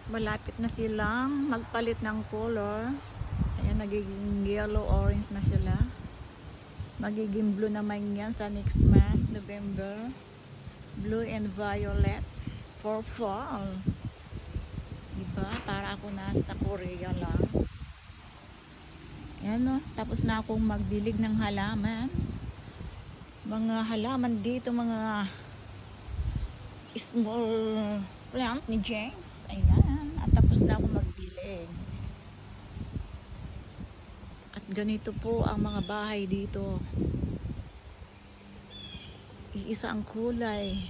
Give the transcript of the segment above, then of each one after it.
Malapit na silang magpalit ng color. Ayan, nagiging yellow orange na sila. Magiging blue naman yan sa next month, November. Blue and violet for fall. Diba? Para ako nasa Korea lang. Ayan, no? Tapos na akong magdilig ng halaman. Mga halaman dito, mga small plant ni James. Ayan. At tapos na akong magdilig. At ganito po ang mga bahay dito. Iisa ang kulay.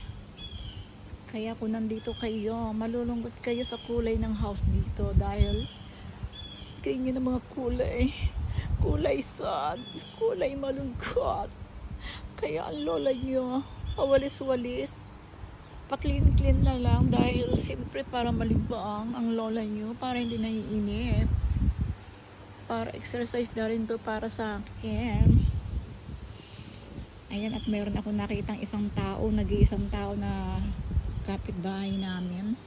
Kaya kung nandito kayo, malulungkot kayo sa kulay ng house dito dahil kayo ng mga kulay sad, kulay malungkot. Kaya ang lola nyo, pawalis-walis, pa-clean-clean na lang dahil siyempre para malibang ang lola nyo, para hindi naiinip. Para exercise na rin to para sa akin. Ayan, at meron ako nakitang isang tao, nag-iisang tao na kapitbahay namin.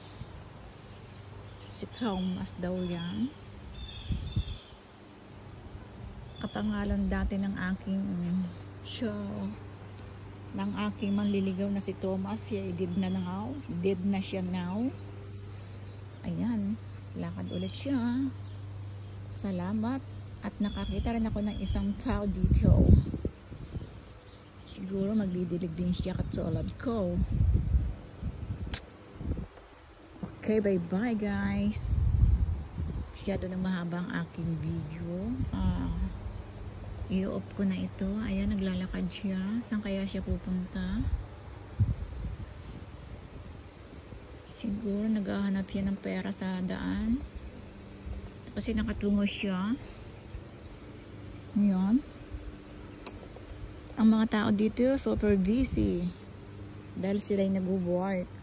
Si Thomas daw yan. Kapangalan dati ng aking show. Ng aking manliligaw na si Thomas. Siya dead na siya now. Ayan, lakad ulit siya. Salamat. At nakakita rin ako ng isang tao dito. Siguro magdidilig din siya katulad ko. Okay, bye-bye guys. Masyado na mahaba ang aking video. I-off ko na ito. Ayan, naglalakad siya. Saan kaya siya pupunta? Siguro naghahanap siya ng pera sa daan. Tapos nakatungo siya. Ayan. Ang mga tao dito super busy dahil sila ay nag-work.